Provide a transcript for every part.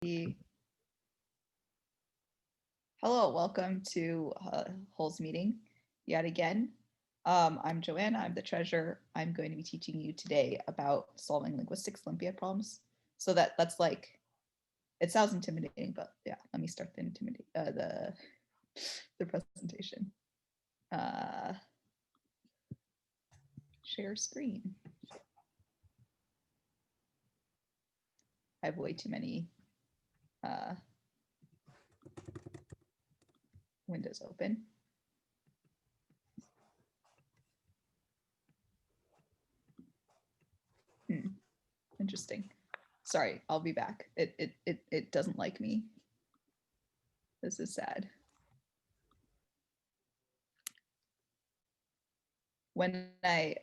Hello, welcome to Hull's meeting yet again. I'm Joanna, I'm the treasurer. I'm going to be teaching you today about solving linguistics Olympiad problems. So that's like, it sounds intimidating, but yeah, let me start the presentation. Share screen. I have way too many windows open. Interesting. Sorry, I'll be back. It doesn't like me. This is sad. When I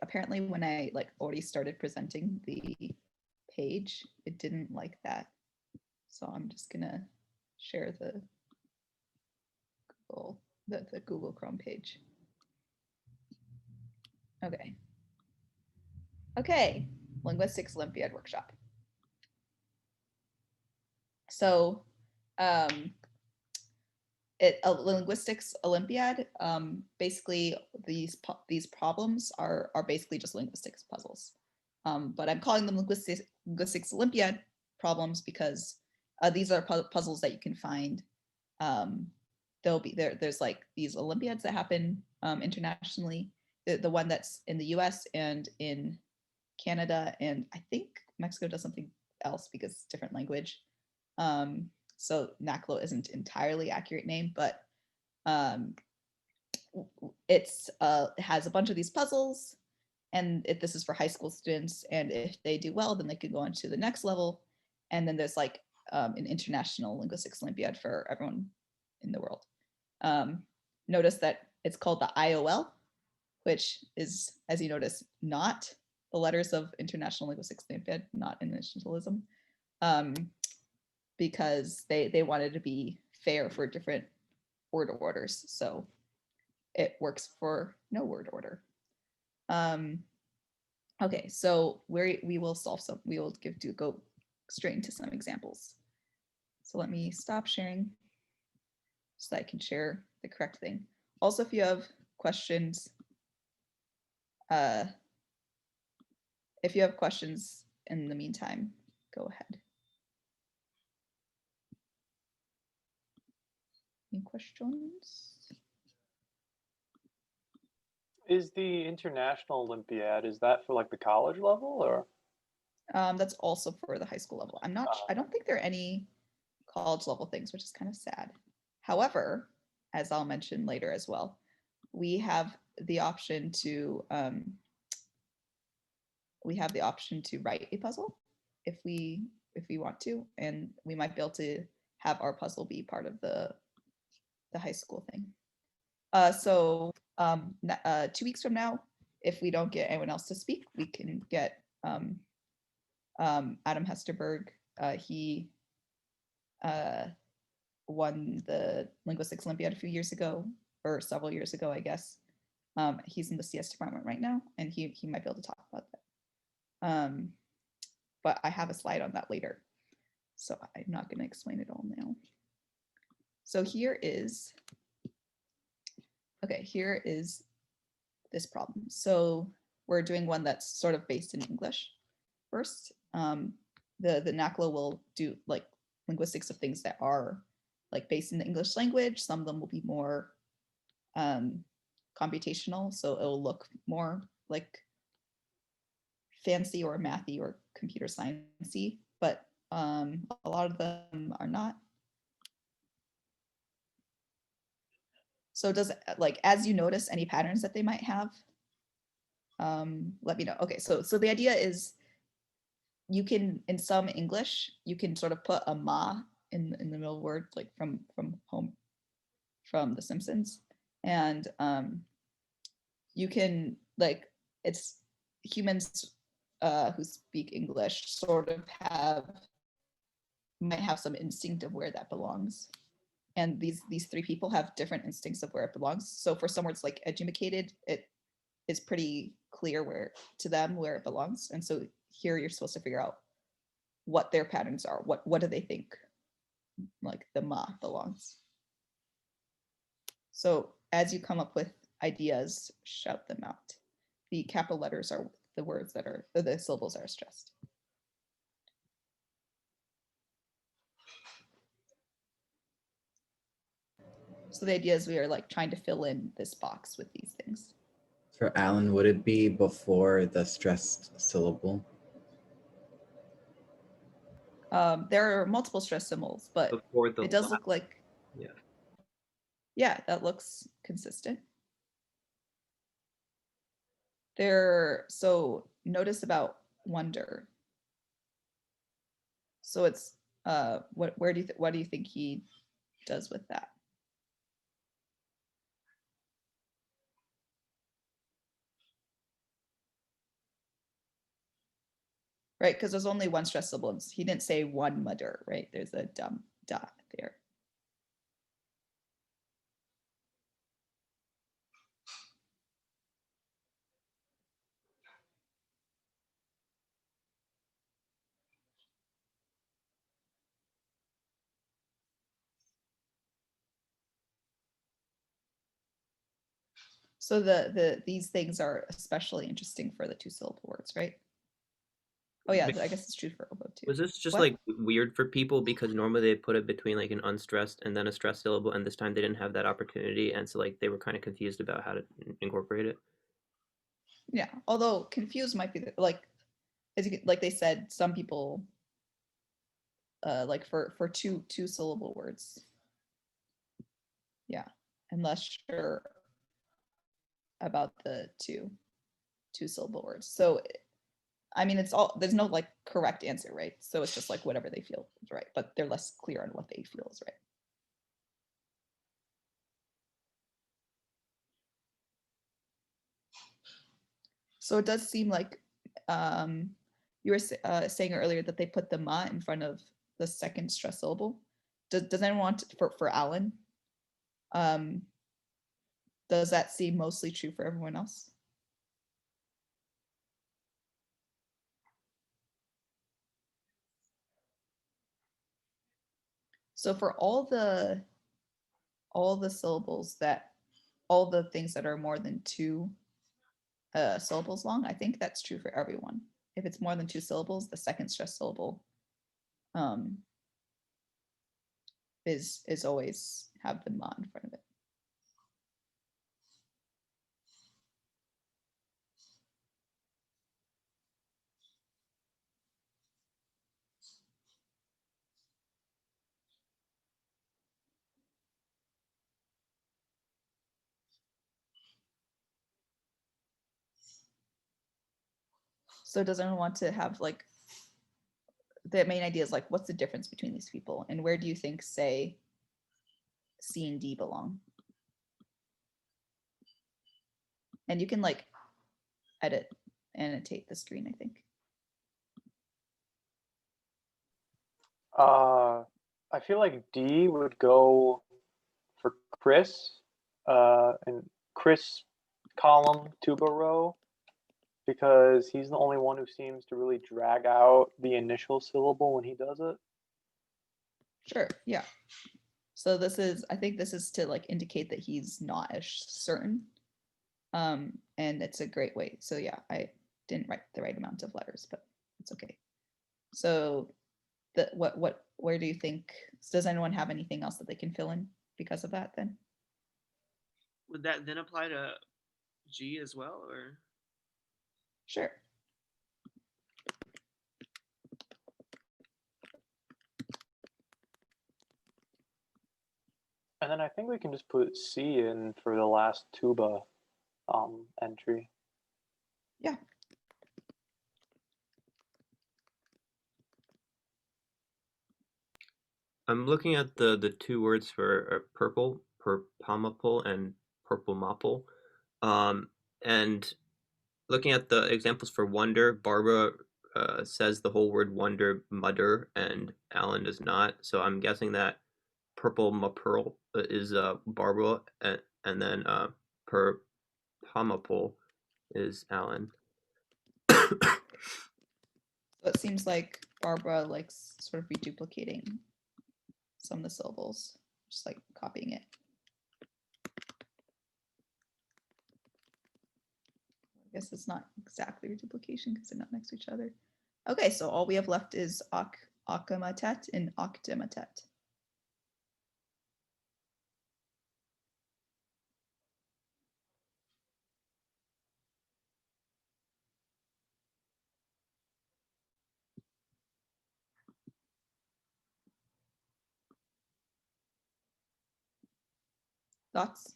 like already started presenting the page, it didn't like that. So I'm just gonna share the Google Chrome page. Okay, Linguistics Olympiad Workshop. So a linguistics Olympiad, basically these problems are basically just linguistics puzzles. But I'm calling them linguistics Olympiad problems because these are puzzles that you can find. There's like these Olympiads that happen internationally. The one that's in the US and in Canada, and I think Mexico does something else because it's different language. So NACLO isn't entirely accurate name, but it has a bunch of these puzzles, and this is for high school students, and if they do well, then they could go on to the next level. And then there's like an international linguistics Olympiad for everyone in the world. Notice that it's called the IOL, which is, as you notice, not the letters of International Linguistics Olympiad, not internationalism, because they wanted to be fair for different word orders. So it works for no word order. Okay, so we will go straight into some examples. So let me stop sharing so that I can share the correct thing. Also, if you have questions, in the meantime, go ahead. Any questions? Is the International Olympiad, is that for like the college level or? That's also for the high school level. I don't think there are any college level things, which is kind of sad. However, as I'll mention later as well, we have the option to write a puzzle if we want to, and we might be able to have our puzzle be part of the high school thing. So 2 weeks from now, if we don't get anyone else to speak, we can get Adam Hesterberg. He won the Linguistics Olympiad a few years ago, or several years ago, I guess. He's in the CS department right now, and he might be able to talk about that. But I have a slide on that later, so I'm not going to explain it all now. So here is this problem. So we're doing one that's sort of based in English first. The NACLO will do like linguistics of things that are like based in the English language. Some of them will be more computational, so it will look more like fancy or mathy or computer sciencey, but a lot of them are not. So does, like, as you notice any patterns that they might have, let me know. Okay, so the idea is you can, in some English, you can sort of put a ma in the middle word, like from The Simpsons, and you can, like, it's humans who speak English sort of might have some instinct of where that belongs. And these three people have different instincts of where it belongs. So for some words like educated, it is pretty clear where it belongs. And so here you're supposed to figure out what their patterns are. What do they think like the ma belongs. So as you come up with ideas, shout them out. The capital letters are the words that are, the syllables are stressed. So the idea is we are like trying to fill in this box with these things. For Alan, would it be before the stressed syllable? There are multiple stress symbols, but Before the it does last, look like, yeah. yeah, that looks consistent. There, so notice about wonder. So it's what do you think he does with that? Right, because there's only one stress syllable. He didn't say one mudder, right? There's a dumb dot there. So these things are especially interesting for the 2-syllable words, right? Oh yeah, I guess it's true for oboe too. Was this just What? like weird for people because normally they put it between like an unstressed and then a stressed syllable, and this time they didn't have that opportunity, and so like they were kind of confused about how to incorporate it. Yeah, although confused might be like, as you, like they said, some people like for two-syllable words. Yeah, and less sure about the two-syllable words. So I mean, it's all, there's no like correct answer, right? So it's just like whatever they feel is right, but they're less clear on what they feel is right. So it does seem like you were saying earlier that they put the ma in front of the second stress syllable. Does anyone want for Alan? Does that seem mostly true for everyone else? So for all the syllables that, all the things that are more than 2 syllables long, I think that's true for everyone. If it's more than 2 syllables, the second stress syllable is always have the ma in front of it. So does anyone want to have like, the main idea is like, what's the difference between these people and where do you think, say, C and D belong? And you can like annotate the screen, I think. I feel like D would go for Chris, and Chris column tuba row, because he's the only one who seems to really drag out the initial syllable when he does it. Sure, yeah. So this is, I think this is to like indicate that he's not as certain. And it's a great way. So yeah, I didn't write the right amount of letters, but it's okay. So where do you think, does anyone have anything else that they can fill in because of that then? Would that then apply to G as well, or? Sure. And then I think we can just put C in for the last tuba entry. Yeah. I'm looking at the two words for purple, purpamaple and purple mopple, and looking at the examples for wonder, Barbara says the whole word wonder mudder, and Alan does not. So I'm guessing that purple mapearl is Barbara, and then purpamaple is Alan. So it seems like Barbara likes sort of reduplicating some of the syllables, just like copying it. I guess it's not exactly reduplication because they're not next to each other. Okay, so all we have left is akamatet and octamatet. Thoughts?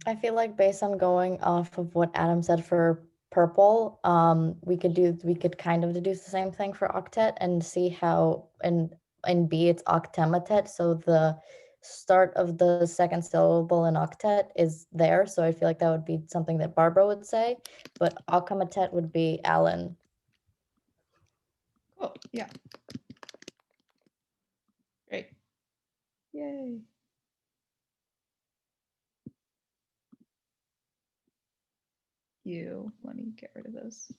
I feel like based on going off of what Adam said for purple, we could kind of deduce the same thing for octet and see how in B it's octamatet. So the start of the second syllable in octet is there. So I feel like that would be something that Barbara would say, but octamatet would be Alan. Oh, yeah. Great. Yay. Let me get rid of those.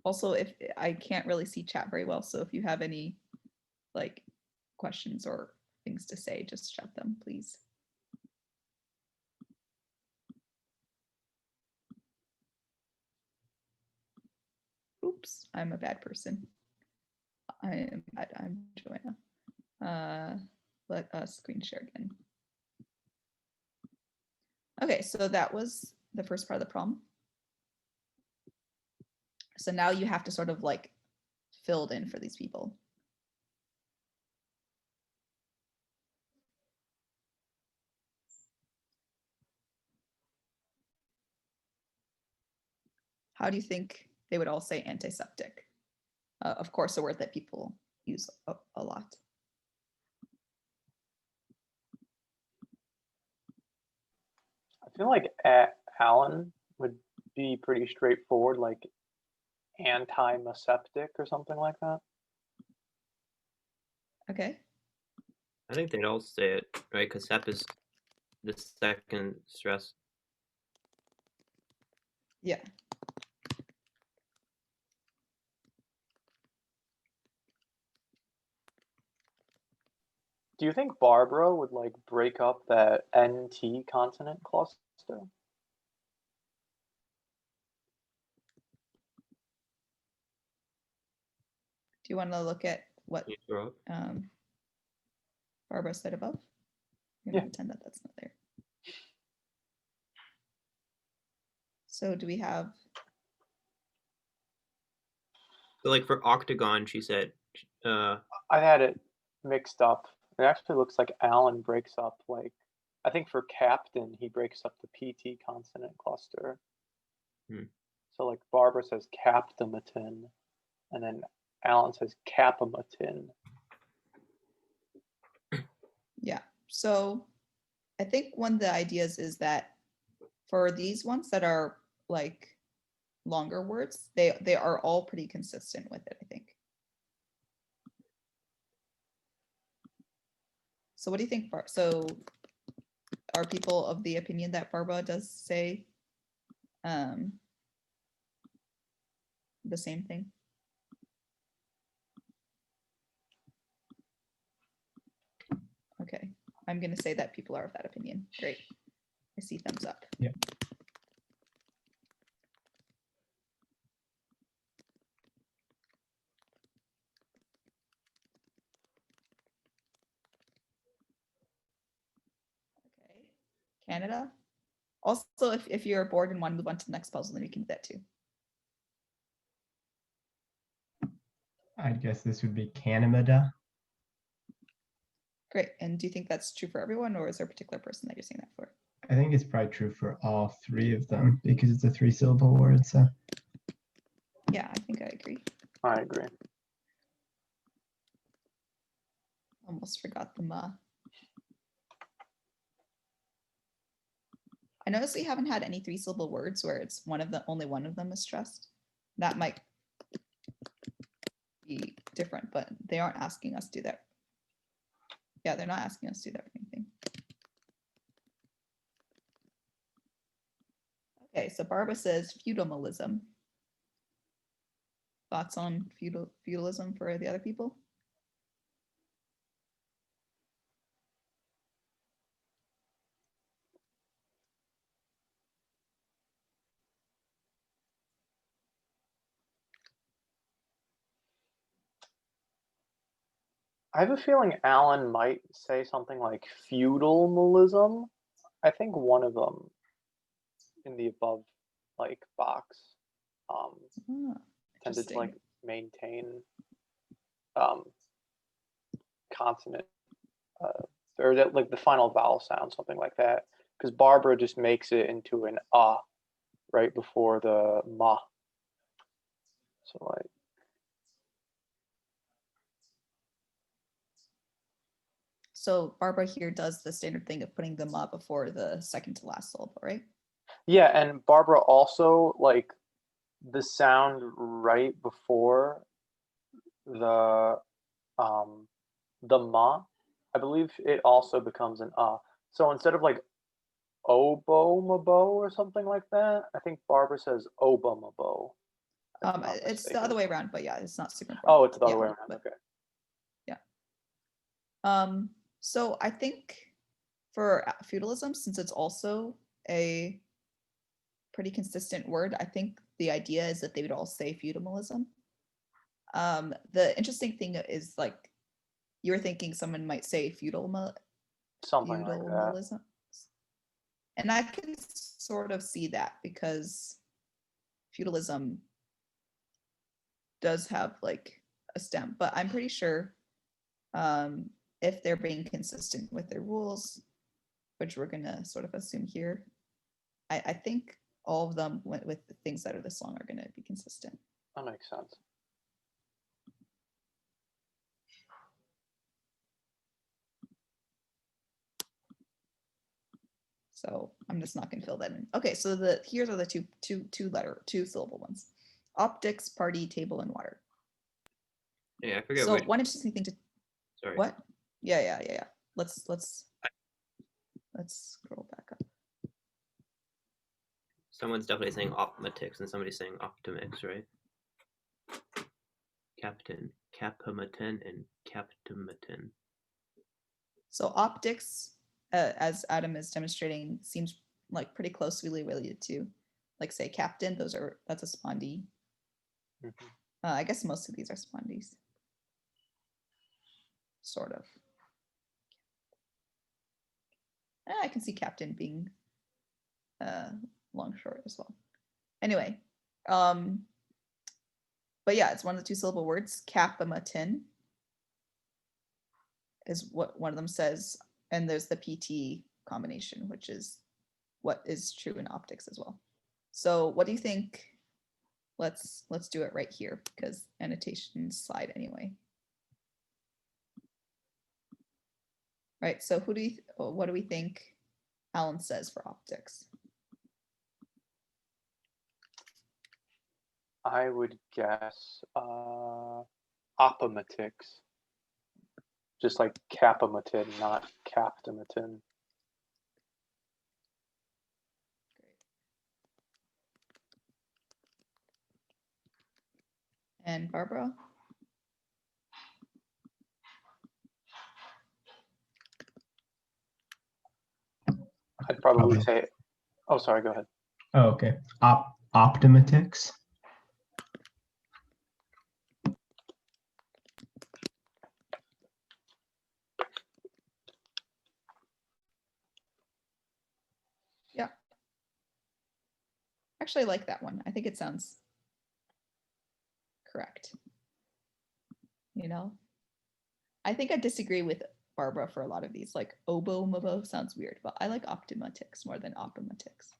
Also, if I can't really see chat very well, so if you have any like questions or things to say, just shout them, please. Oops, I'm a bad person. I'm Joanna. Let us screen share again. Okay, so that was the first part of the problem. So now you have to sort of like fill it in for these people. How do you think they would all say antiseptic? Of course, a word that people use a lot. I feel like Alan would be pretty straightforward, like anti-meseptic or something like that. Okay. I think they'd all say it, right? Because sep is the second stress. Yeah. Do you think Barbara would like break up that NT consonant cluster? Do you want to look at what You throw up. Barbara said above? I'm Yeah. gonna pretend that that's not there. So do we have? So like for octagon, she said, I had it mixed up. It actually looks like Alan breaks up like, I think for captain, he breaks up the PT consonant cluster. Hmm. So like Barbara says captamatin, and then Alan says capamatin. Yeah. So I think one of the ideas is that for these ones that are like longer words, they are all pretty consistent with it, I think. So what do you think, so are people of the opinion that Barbara does say the same thing? Okay, I'm gonna say that people are of that opinion. Great, I see thumbs up. Yeah. Okay, Canada. Also, if you're bored and want to move on to the next puzzle, then you can do that too. I guess this would be Canada. Great, and do you think that's true for everyone, or is there a particular person that you're saying that for? I think it's probably true for all three of them because it's a 3-syllable word. So Yeah, I think I agree. I agree. Almost forgot the ma. I noticed we haven't had any 3-syllable words where it's only one of them is stressed. That might be different, but they aren't asking us to do that. Yeah, they're not asking us to do that for anything. Okay, so Barbara says feudalism. Thoughts on feudalism for the other people? I have a feeling Alan might say something like feudalism. I think one of them in the above like box Ah, tended to like interesting. maintain consonant or that like the final vowel sound, something like that. Because Barbara just makes it into an right before the ma. So like So Barbara here does the standard thing of putting the ma before the second to last syllable, right? yeah, and Barbara also like the sound right before the ma, I believe it also becomes an So instead of like obo-mabo or something like that, I think Barbara says oba-mabo. if I'm not It's the mistaken. other way around, but yeah, it's not super important. Oh, it's the other Yeah, way around. but- Okay. So I think for feudalism, since it's also a pretty consistent word, I think the idea is that they would all say feudalism. The interesting thing is like you were thinking someone might say Something like that. feudalism. And I can sort of see that because feudalism does have like a stem, but I'm pretty sure if they're being consistent with their rules, which we're gonna sort of assume here, I think all of them with the things that are this long are gonna be consistent. That makes sense. So I'm just not gonna fill that in. Okay, so here's are the two syllable ones: optics, party, table, and water. Yeah, I forget So which. one interesting thing to Sorry. what? Yeah. Let's scroll back up. Someone's definitely saying optimatics and somebody's saying optimics, right? Captain, capamaten, and captimaten. So optics, as Adam is demonstrating, seems like pretty closely related to, like say captain. That's a spondee. Mhm. I guess most of these are spondees. Sort of. I can see captain being long short as well. Anyway, but yeah, it's one of the two syllable words. Capamatin is what one of them says, and there's the PT combination, which is what is true in optics as well. So what do you think? Let's do it right here because annotations slide anyway. Right. So what do we think Alan says for optics? I would guess optimatics. Just like capamatin, not captimatin. And Barbara? I'd probably Okay. say, oh, sorry, go ahead. Oh, okay. Optimatics. Yeah. Actually, I like that one. I think it sounds correct. You know, I think I disagree with Barbara for a lot of these. Like obo-mobo sounds weird, but I like optimatics more than optimatics.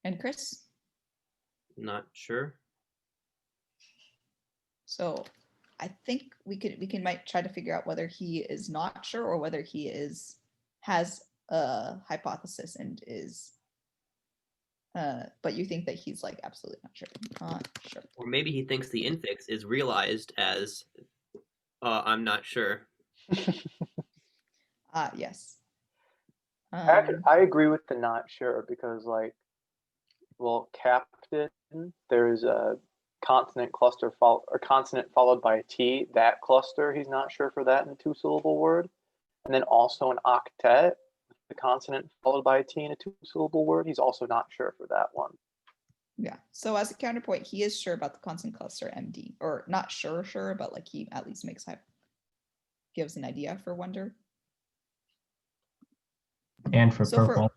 And Chris? Not sure. So I think we might try to figure out whether he is not sure or whether he has a hypothesis and is but you think that he's like absolutely not sure. Not sure. Or maybe he thinks the infix is realized as I'm not sure. Yes. I agree with the not sure because, like, well, captain, there's a consonant cluster or consonant followed by a T. That cluster, he's not sure for that in a two-syllable word. And then also an octet, the consonant followed by a T in a two-syllable word. He's also not sure for that one. Yeah. So as a counterpoint, he is sure about the consonant cluster MD, or not sure, but like he at least gives an idea for wonder. And for So purple.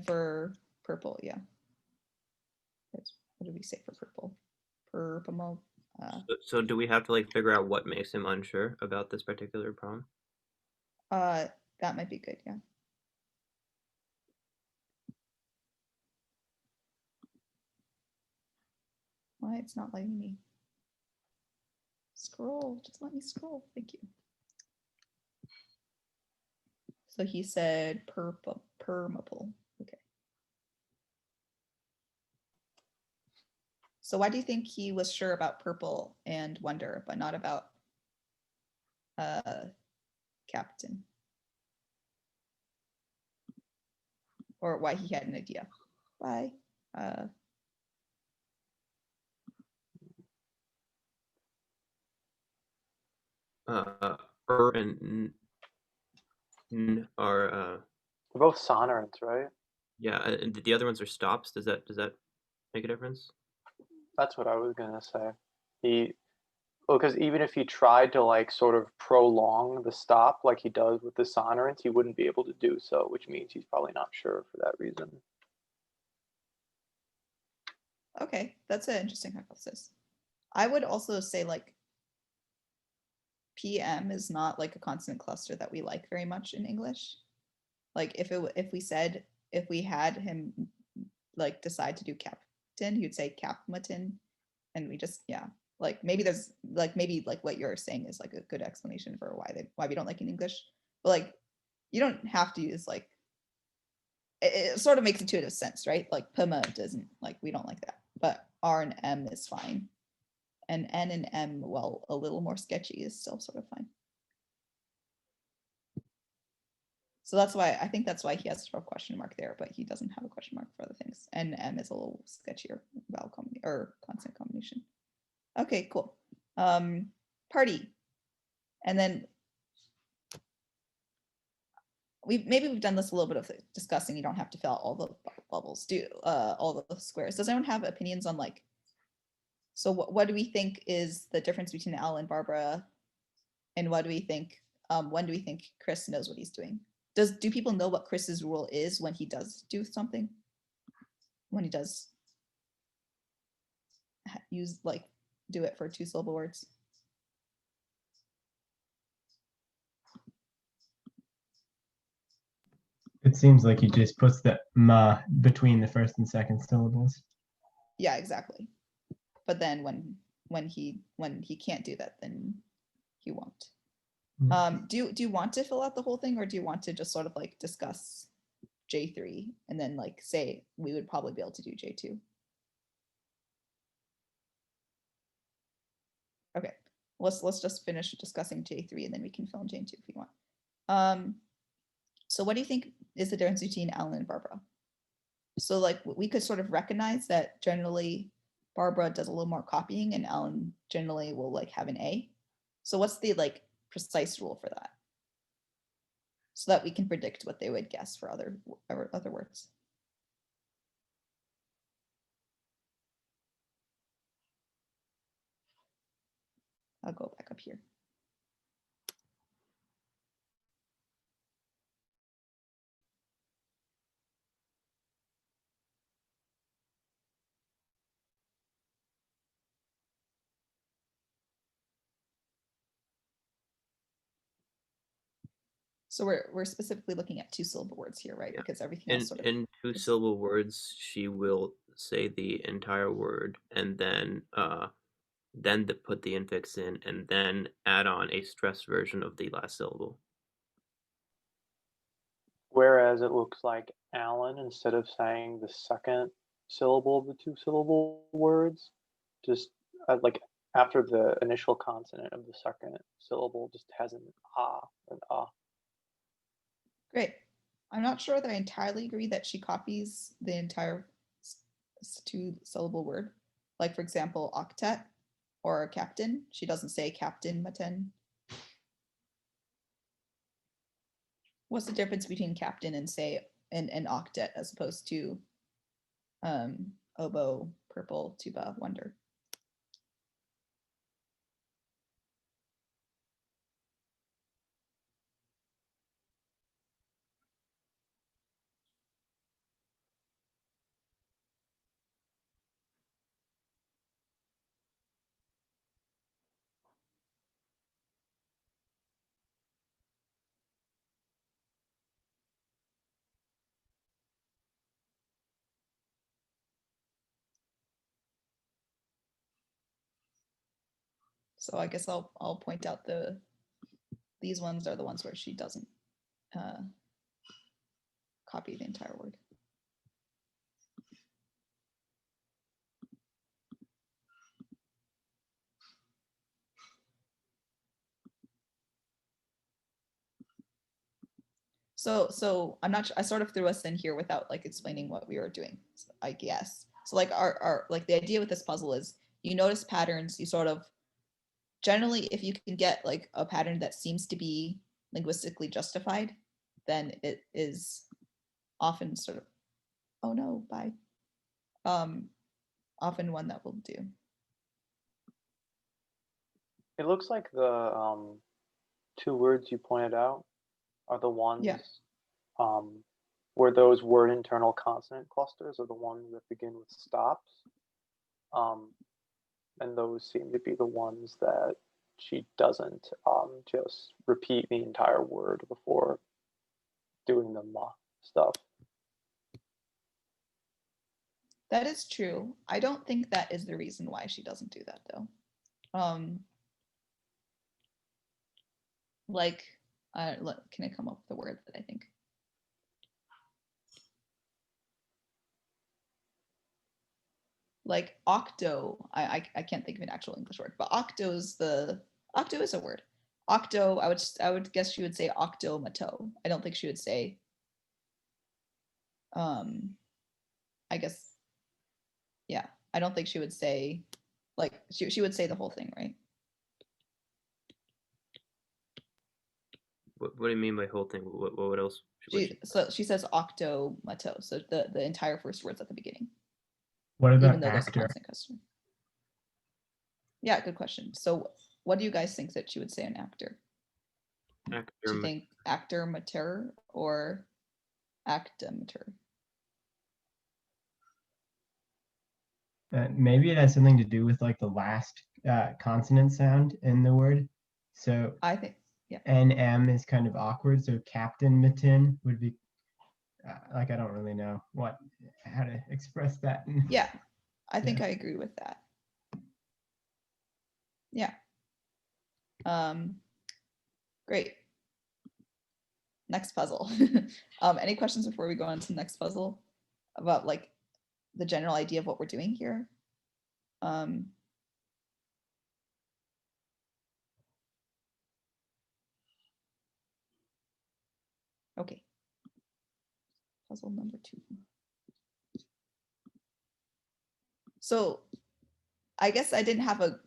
for purple, yeah. What did we say for purple? Purple. So do we have to like figure out what makes him unsure about this particular problem? That might be good, yeah. Why it's not letting me scroll? Just let me scroll. Thank you. So he said permaple. Okay. So why do you think he was sure about purple and wonder, but not about captain? Or why he had an idea? Why? And n are They're both sonorants, right? yeah, and the other ones are stops. Does that make a difference? That's what I was gonna say. Because even if he tried to like sort of prolong the stop like he does with the sonorants, he wouldn't be able to do so, which means he's probably not sure for that reason. Okay, that's an interesting hypothesis. I would also say like PM is not like a consonant cluster that we like very much in English. Like if we had him like decide to do captain, he would say capmatin, and we just like maybe there's like maybe like what you're saying is like a good explanation for why we don't like in English, but like you don't have to use like it sort of makes intuitive sense, right? Like Puma doesn't like we don't like that, but R and M is fine, and N and M, well, a little more sketchy, is still sort of fine. So that's why I think that's why he has a question mark there, but he doesn't have a question mark for other things. And M is a little sketchier vowel combination or consonant combination. Okay, cool. Party, and then we've done this a little bit of discussing. You don't have to fill out all the bubbles, all the squares. Does anyone have opinions on like? So what do we think is the difference between Al and Barbara, and what do we think? When do we think Chris knows what he's doing? Do people know what Chris's rule is when he does do something? When he does use like do it for two-syllable words? It seems like he just puts the ma between the first and second syllables. Yeah, exactly. But then when he can't do that, then he won't. Do you want to fill out the whole thing, or do you want to just sort of like discuss J3 and then like say we would probably be able to do J2? Okay, let's just finish discussing J3 and then we can fill in J2 if you want. So what do you think is the difference between Alan and Barbara? So like we could sort of recognize that generally Barbara does a little more copying and Alan generally will like have an A. So what's the like precise rule for that? So that we can predict what they would guess for other words. I'll go back up here. So we're specifically looking at two-syllable words here, right? Yeah. Because everything else sort of in two-syllable words, she will say the entire word and then put the infix in and then add on a stressed version of the last syllable. Whereas it looks like Alan, instead of saying the second syllable of the two-syllable words, just like after the initial consonant of the second syllable, just has an ah, an ah. Great. I'm not sure that I entirely agree that she copies the entire two-syllable word. Like, for example, octet or captain. She doesn't say captain maten. What's the difference between captain and say an octet as opposed to oboe, purple, tuba, wonder? So I guess I'll point out these ones are the ones where she doesn't copy the entire word. So I'm not. I sort of threw us in here without like explaining what we were doing, I guess. So like our like the idea with this puzzle is you notice patterns. You sort of generally, if you can get like a pattern that seems to be linguistically justified, then it is often sort of, oh no, bye. Often one that will do. It looks like the two words you pointed out are the ones where those word internal consonant clusters are the ones that begin with stops. And those seem to be the ones that she doesn't just repeat the entire word before doing the stuff. That is true. I don't think that is the reason why she doesn't do that though. Like, can I come up with a word that I think? Like octo, I can't think of an actual English word, but octo is a word. Octo, I would guess she would say octomato. I don't think she would say, I guess, yeah, I don't think she would say, like, she would say the whole thing, right? What do you mean by whole thing? What else? So she says octomato, so the entire first word's at the beginning. What about even though there's a actor? constant customer. Yeah, good question. So what do you guys think that she would say an actor? Do you think actor mater or actomater? Maybe it has something to do with like the last consonant sound in the word. So I think, yeah. NM is kind of awkward. So captain mitten would be like, I don't really know how to express that. Yeah, I think I agree with that. Yeah. Great. Next puzzle. Any questions before we go on to the next puzzle about like the general idea of what we're doing here? Okay. Puzzle number 2. So I guess I didn't have a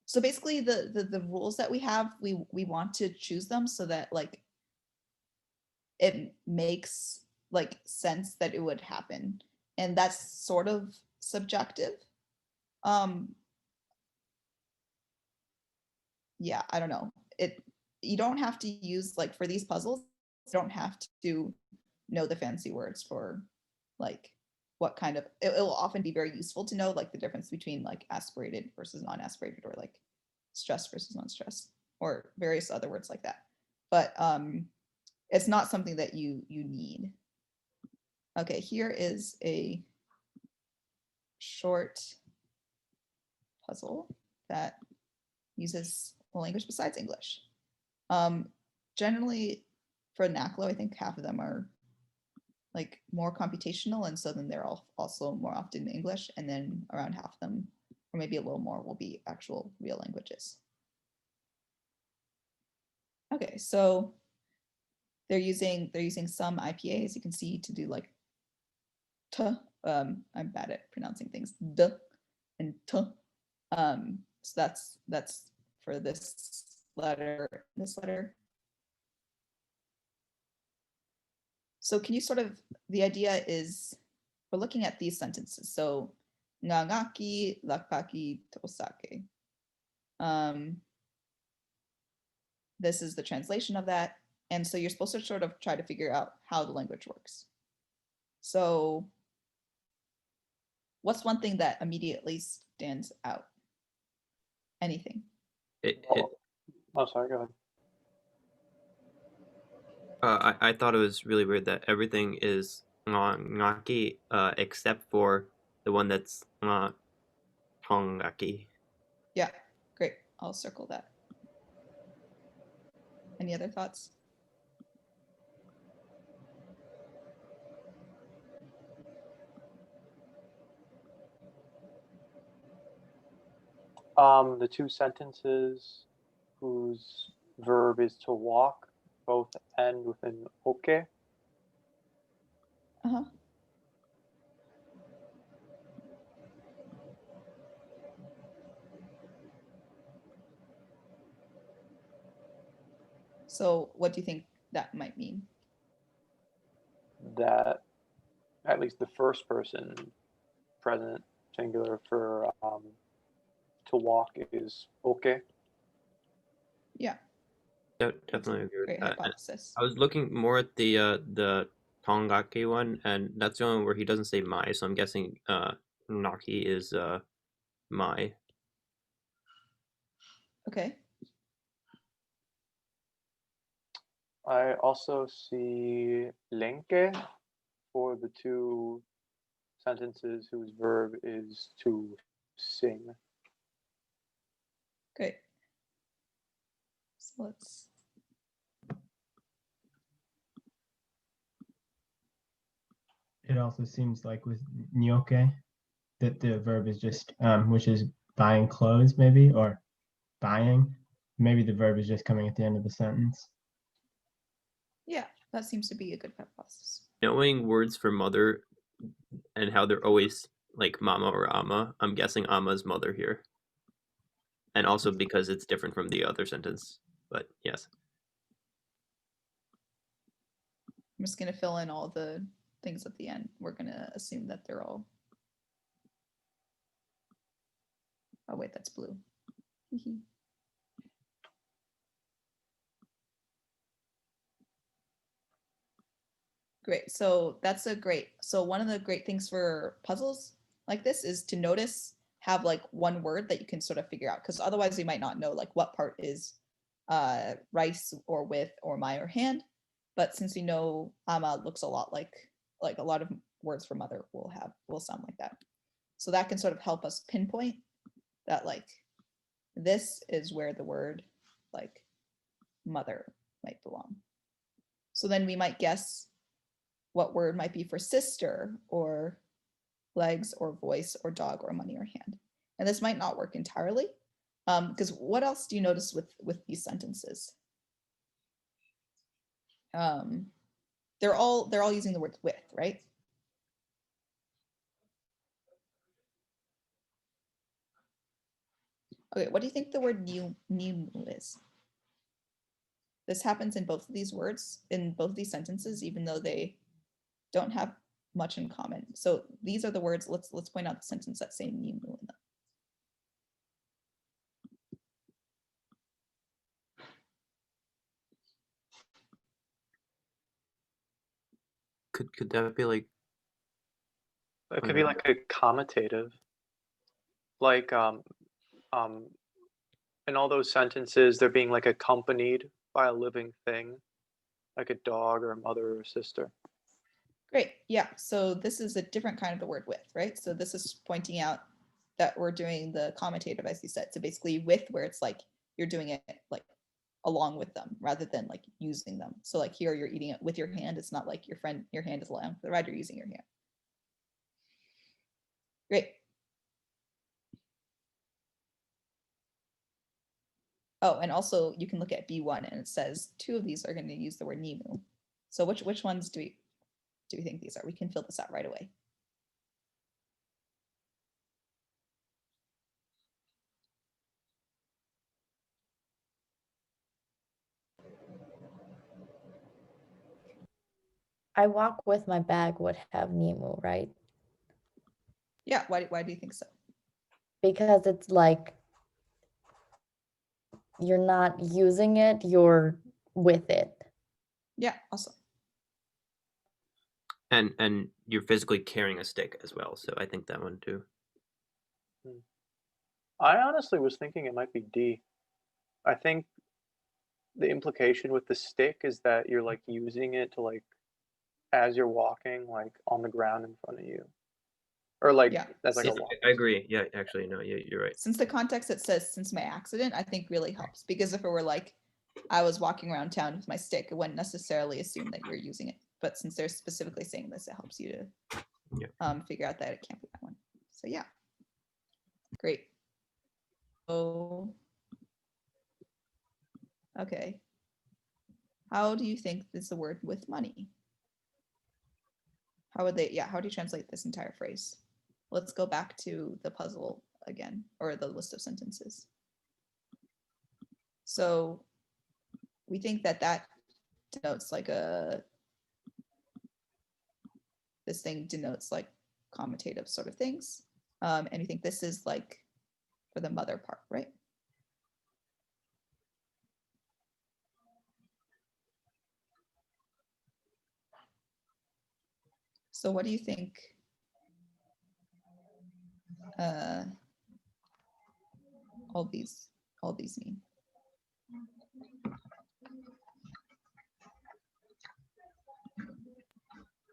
so basically the rules that we have, we want to choose them so that like it makes like sense that it would happen, and that's sort of subjective. Yeah, I don't know, you don't have to use, like, for these puzzles you don't have to know the fancy words for like what kind of it will often be very useful to know like the difference between like aspirated versus non-aspirated, or like stress versus non-stress, or various other words like that, but it's not something that you need. Okay, here is a short puzzle that uses a language besides English. Generally for NACLO, I think half of them are like more computational, and so then they're also more often English, and then around half of them, or maybe a little more, will be actual real languages. Okay, so they're using some IPAs, you can see, to do like t. I'm bad at pronouncing things. D and t. So that's for this letter. So can you sort of, the idea is we're looking at these sentences. So ngangaki, lakaki, tosake. This is the translation of that. And so you're supposed to sort of try to figure out how the language works. So what's one thing that immediately stands out? Anything? Oh, sorry, go ahead. I thought it was really weird that everything is ngaki except for the one that's tongaki. Yeah, great. I'll circle that. Any other thoughts? The two sentences whose verb is to walk both end with an oke. Uh-huh. So what do you think that might mean? That at least the first person present singular for to walk is oke. Yeah, Definitely agree with great that. And hypothesis. I was looking more at the tongaki one, and that's the one where he doesn't say my, so I'm guessing naki is my. Okay. I also see lenke for the two sentences whose verb is to sing. Great. So let's. It also seems like with nyoke that the verb is just which is buying clothes maybe, or buying. Maybe the verb is just coming at the end of the sentence. Yeah, that seems to be a good hypothesis. Knowing words for mother and how they're always like mama or ama, I'm guessing ama's mother here. And also because it's different from the other sentence. But yes. I'm just going to fill in all the things at the end. We're going to assume that they're all. Oh, wait, that's blue. Great. So that's a great. So one of the great things for puzzles like this is to notice, have like one word that you can sort of figure out, because otherwise we might not know like what part is rice or with or my or hand. But since we know ama looks a lot like a lot of words for mother will sound like that. So that can sort of help us pinpoint that like this is where the word like mother might belong. So then we might guess what word might be for sister or legs or voice or dog or money or hand. And this might not work entirely, because what else do you notice with these sentences? They're all using the word with, right? Okay, what do you think the word new is? This happens in both of these words, in both of these sentences, even though they don't have much in common. So these are the words. Let's point out the sentence that say new in them. Could that be like It could be like a commutative, like in all those sentences, they're being like accompanied by a living thing, like a dog or a mother or a sister. Great. Yeah. So this is a different kind of the word with, right? So this is pointing out that we're doing the commutative, as you said. So basically with, where it's like you're doing it like along with them rather than like using them. So like here you're eating it with your hand. It's not like your hand is along the ride, you're using your hand. Great. Oh, and also you can look at B1 and it says two of these are going to use the word nimu. So which ones do we think these are? We can fill this out right away. I walk with my bag would have Nemu, right? Yeah, why do you think so? Because it's like you're not using it, you're with it. Yeah, awesome. And you're physically carrying a stick as well, so I think that one too. I honestly was thinking it might be D. I think the implication with the stick is that you're like using it to like as you're walking like on the ground in front of you, or like Yeah. as like Yeah, a walk. I agree. Yeah, actually, no, you're right. Since the context it says since my accident, I think really helps, because if it were like I was walking around town with my stick, it wouldn't necessarily assume that you're using it. But since they're specifically saying this, it helps you to figure out that it can't be that one. So yeah, great. So, okay. How do you think is the word with money? How would they, yeah, how do you translate this entire phrase? Let's go back to the puzzle again, or the list of sentences. So we think that that denotes like this thing denotes like commutative sort of things. And you think this is like for the mother part, right? So what do you think all these mean?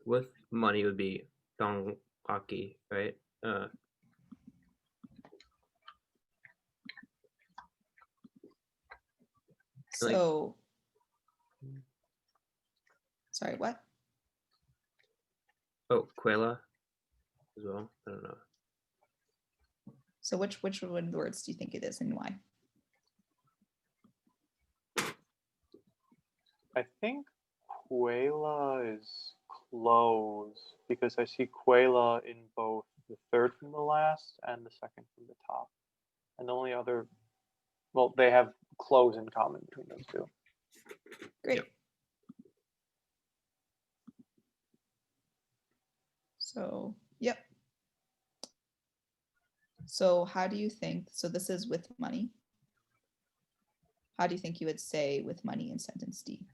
With money would be dongaki, right? So, sorry, what? Oh, Quela as well. I don't know. So which words do you think it is and why? I think Quela is close because I see Quela in both the third from the last and the second from the top. And the only other, well, they have close in common between those two. Great. Yep. So, yep. So how do you think, so this is with money. How do you think you would say with money in sentence D?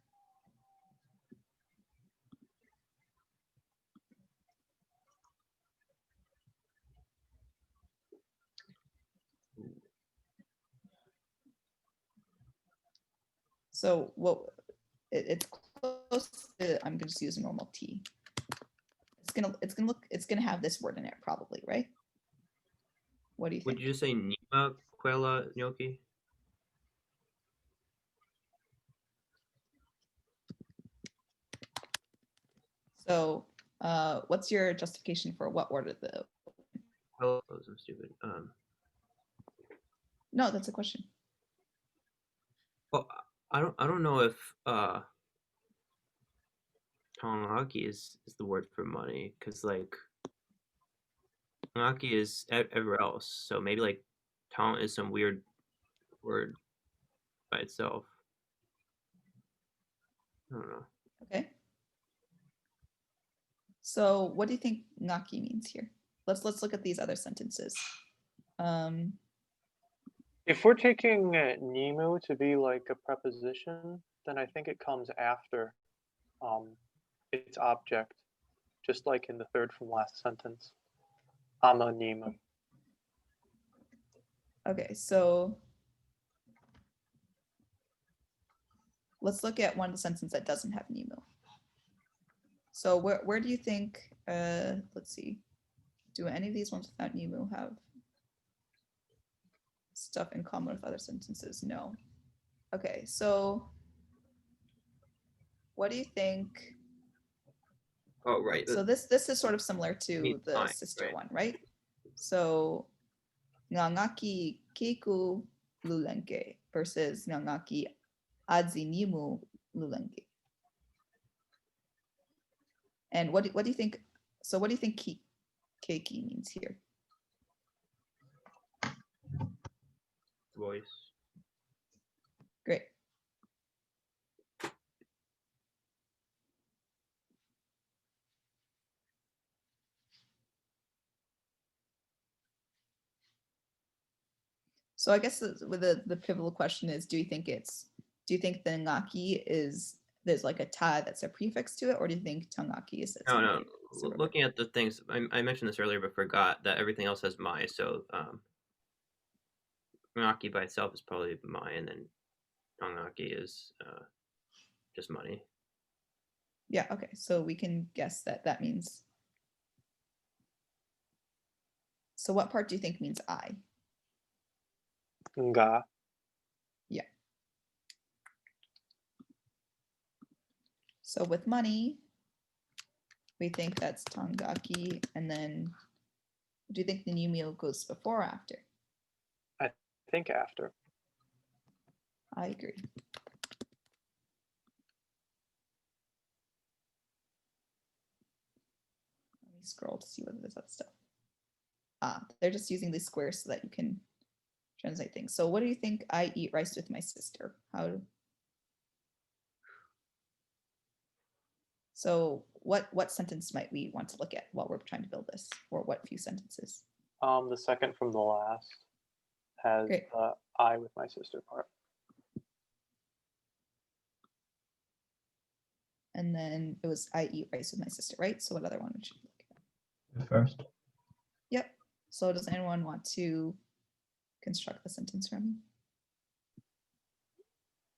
So what it's close to, I'm gonna just use a normal T. It's gonna have this word in it probably, right? What do you think? Would you just say Nima Quela Gnocchi? So what's your justification for what word of the, Oh, I'm stupid. no, that's a question. Well, I don't know if tongaki is the word for money, because like tongaki is everywhere else. So maybe like tong is some weird word by itself. I don't know. Okay. So what do you think ngaki means here? Let's look at these other sentences. If we're taking Nemu to be like a preposition, then I think it comes after its object, just like in the third from last sentence. Ama Nemu. Okay, so let's look at one of the sentences that doesn't have Nemu. So where do you think, let's see, do any of these ones without Nemu have stuff in common with other sentences? No. Okay, so what do you think? Oh, right. So this is sort of similar to Means the fine, sister right. one, right? So ngangaki kiku lulenke versus ngangaki adzi nimu lulenke. And what do you think? So what do you think keiki means here? Voice. Great. So I guess the pivotal question is, do you think the ngaki there's like a ta that's a prefix to it, or do you think tangaki is its No, own no. separate word? Looking at the things, I mentioned this earlier, but forgot that everything else has mai. So ngaki by itself is probably mai, and then tangaki is just money. Yeah, okay. So we can guess that means. So what part do you think means I? Nga. Yeah. So with money, we think that's tangaki, and then do you think the new meal goes before or after? I think after. I agree. Let me scroll to see whether there's other stuff. They're just using these squares so that you can translate things. So what do you think I eat rice with my sister? So what sentence might we want to look at while we're trying to build this, or what few sentences? The second from the last has Great. I with my sister part. And then it was I eat rice with my sister, right? So what other one would you look at? The first. Yep. So does anyone want to construct the sentence for me?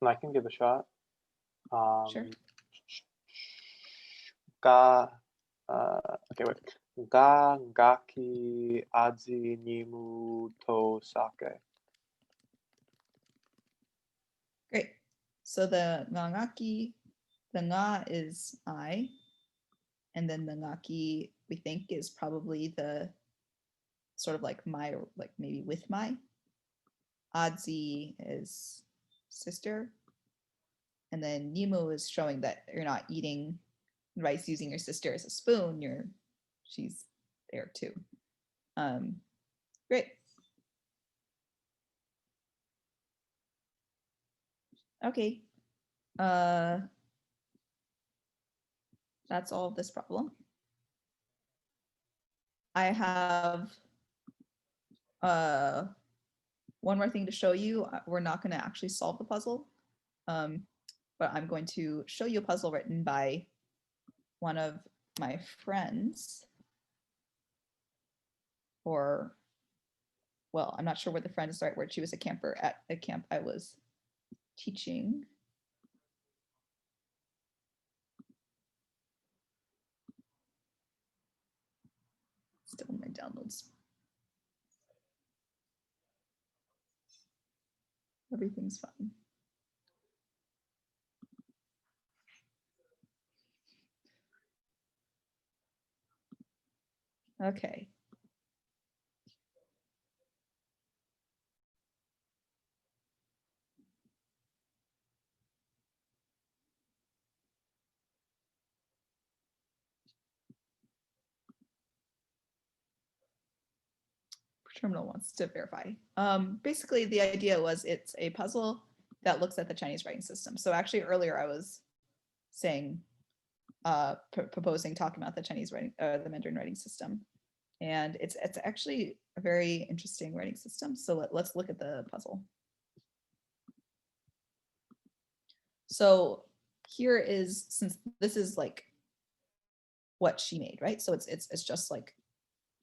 And I can give a shot. Sure. Okay, wait. Ga gaki adzi nimu to sake. Great. So the ngangaki, the nga is I, and then the ngaki we think is probably the sort of like my, or like maybe with my. Adzi is sister. And then nimu is showing that you're not eating rice using your sister as a spoon. She's there too. Great. Okay. That's all of this problem. I have one more thing to show you. We're not going to actually solve the puzzle, but I'm going to show you a puzzle written by one of my friends, or, well, I'm not sure where the friend is the right word. She was a camper at a camp I was teaching. Still in my downloads. Everything's fine. Okay. Terminal wants to verify. Basically, the idea was it's a puzzle that looks at the Chinese writing system. So actually earlier I was saying, proposing talking about the Chinese writing, the Mandarin writing system. And it's actually a very interesting writing system. So let's look at the puzzle. So here is, since this is like what she made, right? So it's just like,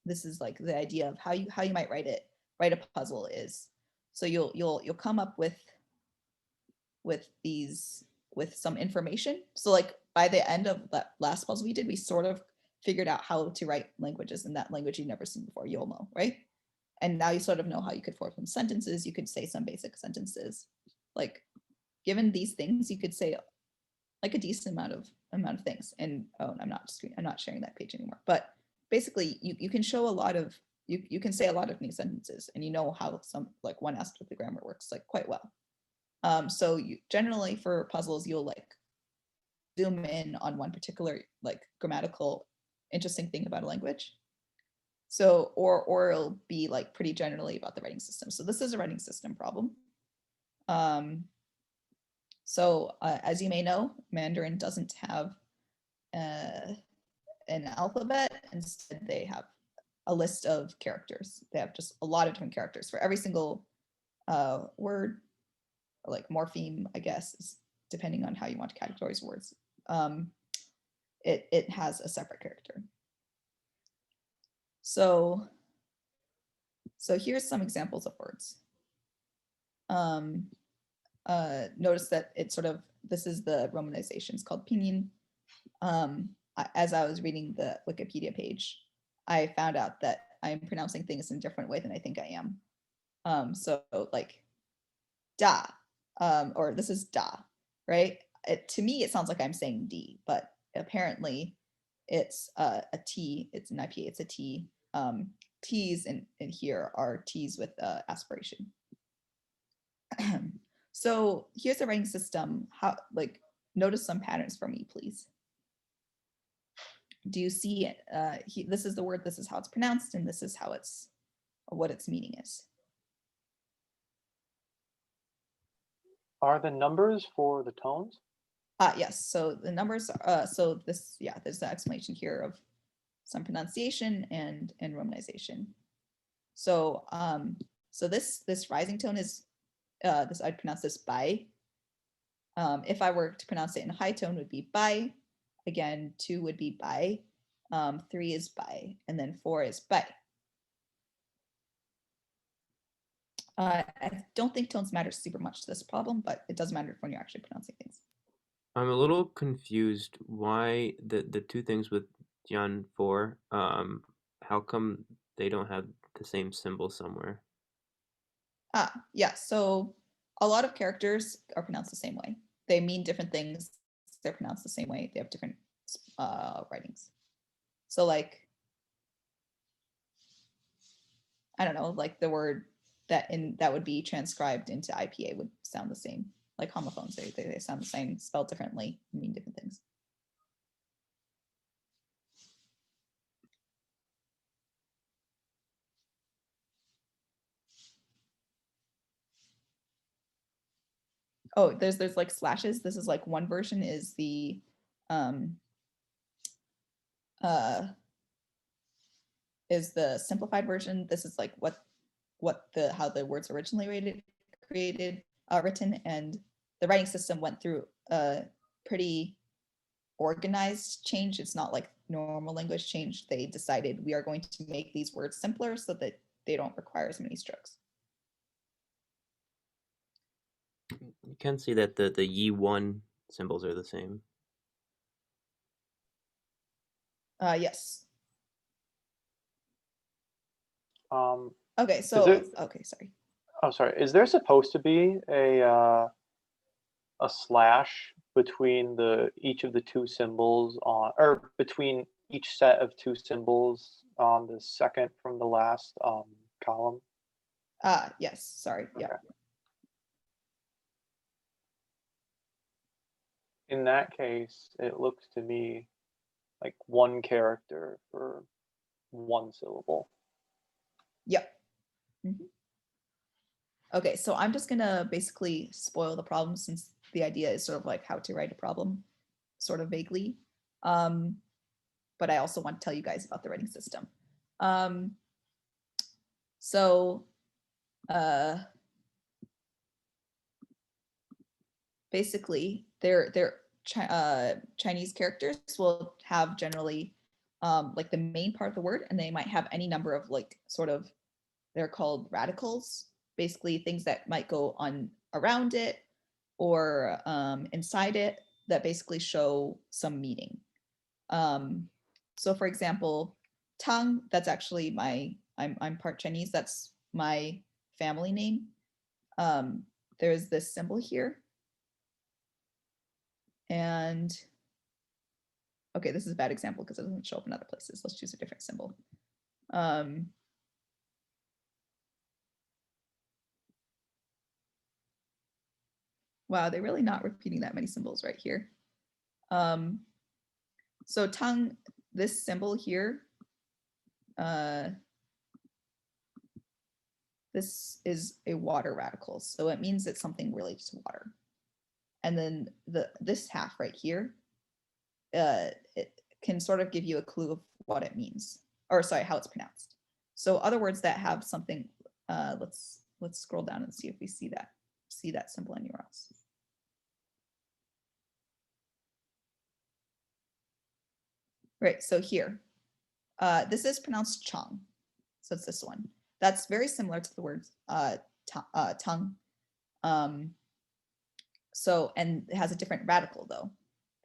this is like the idea of how you might write a puzzle is. So you'll come up with some information. So like by the end of that last puzzle we did, we sort of figured out how to write languages in that language you've never seen before, Yolmo, right? And now you sort of know how you could form some sentences. You could say some basic sentences. Like, given these things, you could say like a decent amount of things. And oh, I'm not sharing that page anymore. But basically, you can show a lot of you can say a lot of new sentences, and you know how some like one aspect of the grammar works like quite well. So you generally for puzzles you'll like zoom in on one particular like grammatical interesting thing about a language. So, or it'll be like pretty generally about the writing system. So this is a writing system problem. As you may know, Mandarin doesn't have an alphabet. Instead, they have a list of characters. They have just a lot of different characters for every single word, like morpheme, I guess, is depending on how you want to categorize words. It has a separate character. So here's some examples of words. Notice that it's sort of, this is the romanization, it's called pinyin. As I was reading the Wikipedia page, I found out that I'm pronouncing things in a different way than I think I am. So like da, or this is da, right? To me, it sounds like I'm saying D, but apparently it's a T, it's an IPA, it's a T. T's in here are T's with aspiration. So here's the writing system. How, like, notice some patterns for me, please. Do you see this is the word, this is how it's pronounced, and this is how what its meaning is. Are the numbers for the tones? Yes, so the numbers, so this, yeah, there's the explanation here of some pronunciation and romanization. So so this rising tone is this, I'd pronounce this bai. If I were to pronounce it in high tone, would be bai. Again, 2 would be bai. 3 is bai, and then 4 is bai. I don't think tones matter super much to this problem, but it does matter when you're actually pronouncing things. I'm a little confused why the two things with Jian 4, how come they don't have the same symbol somewhere? Yeah, so a lot of characters are pronounced the same way. They mean different things. They're pronounced the same way. They have different writings. So like, I don't know, like the word that would be transcribed into IPA would sound the same. Like homophones, they sound the same, spelled differently, mean different things. Oh, there's like slashes. This is like one version is the simplified version. This is like how the words originally written, and the writing system went through a pretty organized change. It's not like normal language change. They decided we are going to make these words simpler so that they don't require as many strokes. You can see that the Yi1 symbols are the same. Yes. Um, Okay, so okay, sorry. Oh, sorry. Is there supposed to be a slash between each of the two symbols on, or between each set of two symbols on the second from the last column? Yes, sorry. Yeah. Okay. In that case, it looks to me like one character for one syllable. Yep. Mm-hmm. Okay, so I'm just gonna basically spoil the problem since the idea is sort of like how to write a problem, sort of vaguely. But I also want to tell you guys about the writing system. Basically, their Chinese characters will have generally like the main part of the word, and they might have any number of like sort of, they're called radicals, basically things that might go on around it or inside it that basically show some meaning. So for example, Tang, that's actually I'm part Chinese, that's my family name. There's this symbol here. And okay, this is a bad example because it doesn't show up in other places. Let's choose a different symbol. Wow, they're really not repeating that many symbols right here. So tongue, this symbol here, this is a water radical. So it means it's something related to water. And then this half right here, it can sort of give you a clue of what it means, or sorry, how it's pronounced. So other words that have something, let's scroll down and see if we see that symbol anywhere else. Right, so here, this is pronounced chong. So it's this one. That's very similar to the word tongue. So, and it has a different radical though.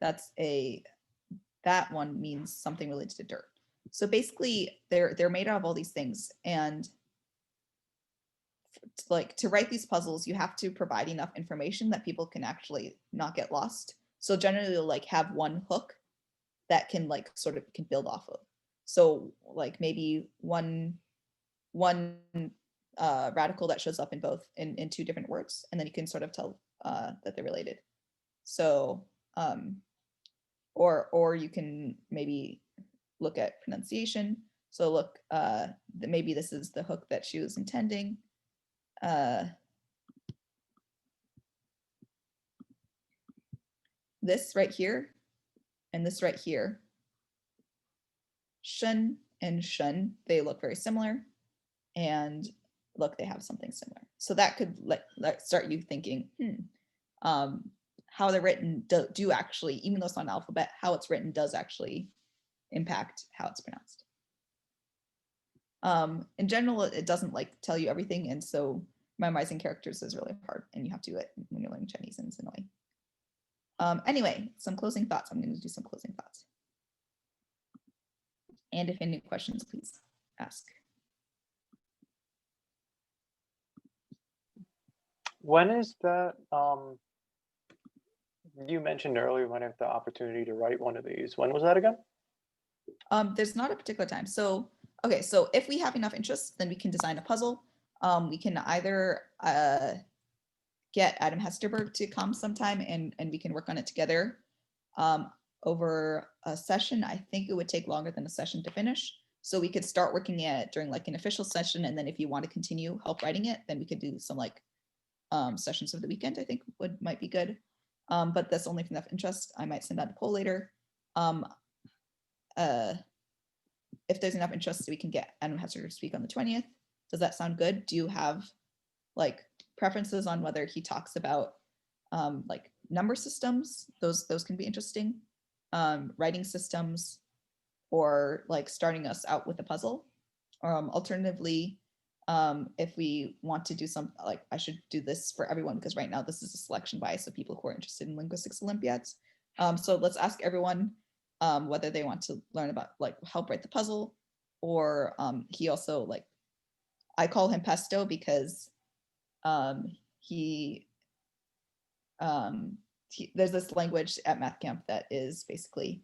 That one means something related to dirt. So basically they're made out of all these things, and to write these puzzles, you have to provide enough information that people can actually not get lost. So generally they'll like have one hook that can like sort of can build off of. So like maybe one radical that shows up in both in two different words, and then you can sort of tell that they're related. So or you can maybe look at pronunciation. So look, maybe this is the hook that she was intending. This right here and this right here, shun and shun, they look very similar. And look, they have something similar. So that could start you thinking, how they're written do actually, even though it's not an alphabet, how it's written does actually impact how it's pronounced. In general, it doesn't like tell you everything, and so memorizing characters is really hard, and you have to do it when you're learning Chinese, and it's annoying. Anyway, some closing thoughts. I'm going to do some closing thoughts. And if any questions, please ask. When is that? You mentioned earlier when I have the opportunity to write one of these. When was that again? There's not a particular time. So, okay, so if we have enough interest, then we can design a puzzle. We can either get Adam Hesterberg to come sometime and we can work on it together over a session. I think it would take longer than a session to finish. So we could start working at it during like an official session. And then if you want to continue help writing it, then we could do some like sessions of the weekend, I think might be good. But that's only if enough interest. I might send out a poll later. If there's enough interest, we can get Adam Hester to speak on the 20th. Does that sound good? Do you have like preferences on whether he talks about like number systems? Those can be interesting. Writing systems, or like starting us out with a puzzle. Alternatively, if we want to do some, like I should do this for everyone because right now this is a selection bias of people who are interested in linguistics Olympiads. So let's ask everyone whether they want to learn about like help write the puzzle, or he also like, I call him Pesto because there's this language at math camp that is basically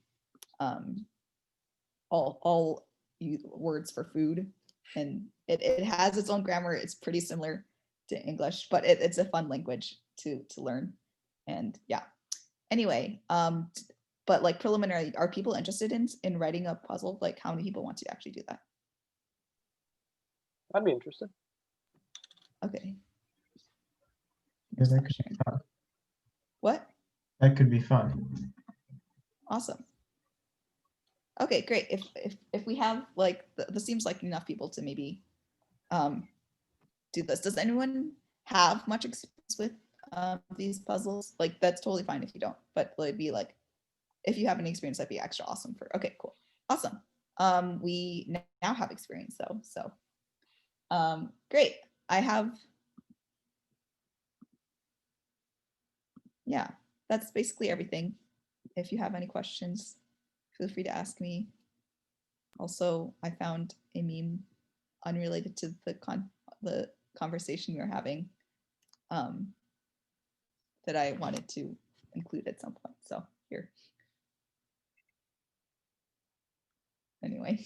all words for food, and it has its own grammar. It's pretty similar to English, but it's a fun language to learn. And yeah, anyway, but like preliminary, are people interested in writing a puzzle? Like how many people want to actually do that? I'd be interested. Okay. Yeah, that could be fun. What? That could be fun. Awesome. Okay, great. If we have like, this seems like enough people to maybe do this. Does anyone have much experience with these puzzles? Like that's totally fine if you don't, but it'd be like, if you have any experience, that'd be extra awesome for, okay, cool. Awesome. We now have experience though, so great. Yeah, that's basically everything. If you have any questions, feel free to ask me. Also, I found a meme unrelated to the conversation we were having that I wanted to include at some point. So here. Anyway,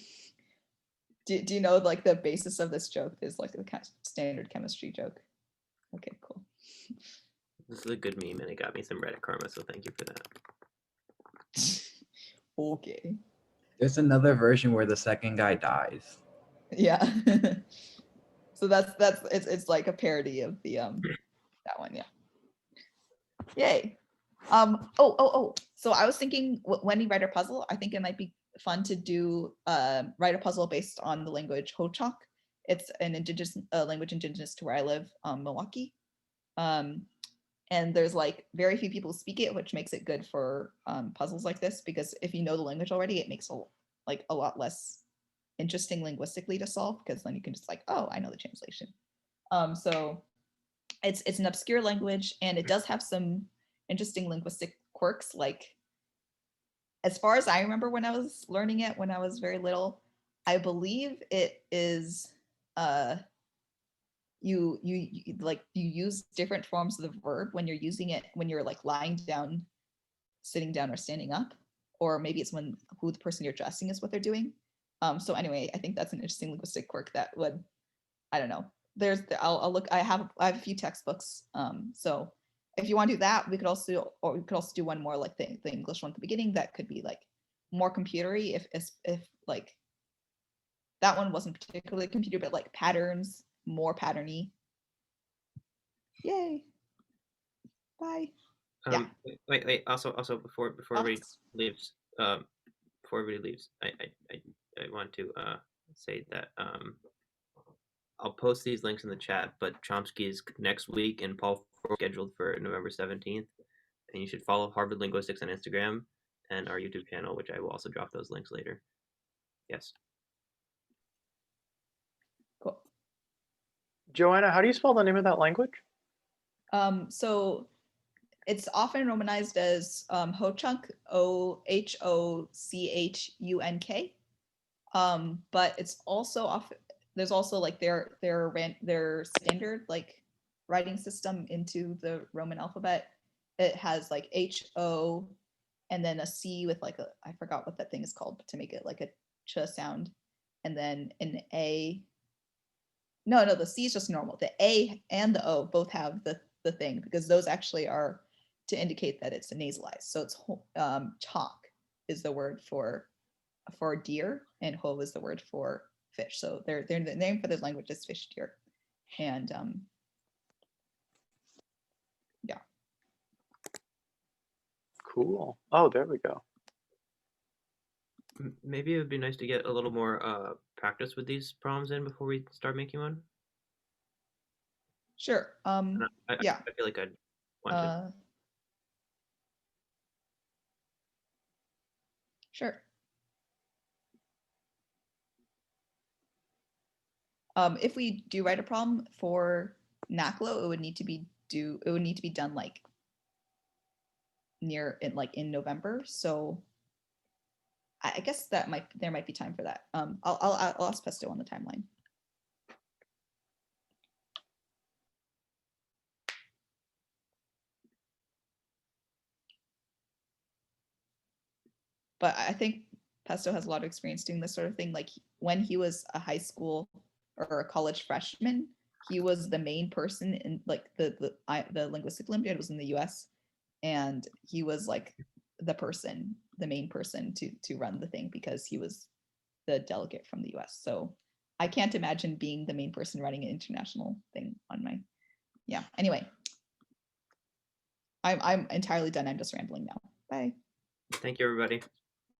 do you know like the basis of this joke is like a standard chemistry joke? Okay, cool. This is a good meme and it got me some Reddit karma, so thank you for that. Okay. There's another version where the second guy dies. Yeah. So that's it's like a parody of the that one, yeah. Yay. Oh. So I was thinking when you write a puzzle, I think it might be fun to do write a puzzle based on the language Ho-Chunk. It's an indigenous language indigenous to where I live, Milwaukee. And there's like very few people who speak it, which makes it good for puzzles like this, because if you know the language already, it makes a lot less interesting linguistically to solve, because then you can just like, oh, I know the translation. So it's an obscure language, and it does have some interesting linguistic quirks. Like, as far as I remember when I was learning it when I was very little, I believe it is you use different forms of the verb when you're using it when you're like lying down, sitting down, or standing up, or maybe it's when who the person you're addressing is what they're doing. So anyway, I think that's an interesting linguistic quirk that would, I don't know. I'll look. I have a few textbooks. So if you want to do that, we could also do one more like the English one at the beginning that could be like more computery. If like that one wasn't particularly computer, but like patterns, more patterny. Yay! Bye. Yeah. Wait. Also, before everybody Thoughts? leaves, I want to say that I'll post these links in the chat, but Chomsky is next week and Paul scheduled for November 17th. And you should follow Harvard Linguistics on Instagram and our YouTube channel, which I will also drop those links later. Yes. Cool. Joanna, how do you spell the name of that language? So it's often romanized as Ho-Chunk, Ohochunk. But it's also often there's also like their standard like writing system into the Roman alphabet. It has like H-O and then a C with like I forgot what that thing is called to make it like a ch sound, and then an A. No, the C is just normal. The A and the O both have the thing, because those actually are to indicate that it's a nasalized. So it's chalk is the word for deer, and ho is the word for fish. So the name for this language is fish deer, and yeah. Cool. Oh, there we go. Maybe it would be nice to get a little more practice with these problems in before we start making one. Sure. Yeah. I feel like I'd want to. Sure. If we do write a problem for NACLO, it would need to be done like in November. So I guess there might be time for that. I'll ask Pesto on the timeline. But I think Pesto has a lot of experience doing this sort of thing. Like when he was a high school or a college freshman, he was the main person in like the linguistic Olympiad was in the US, and he was like the main person to run the thing, because he was the delegate from the US. So I can't imagine being the main person running an international thing on my, yeah. Anyway, I'm entirely done. I'm just rambling now. Bye. Thank you, everybody.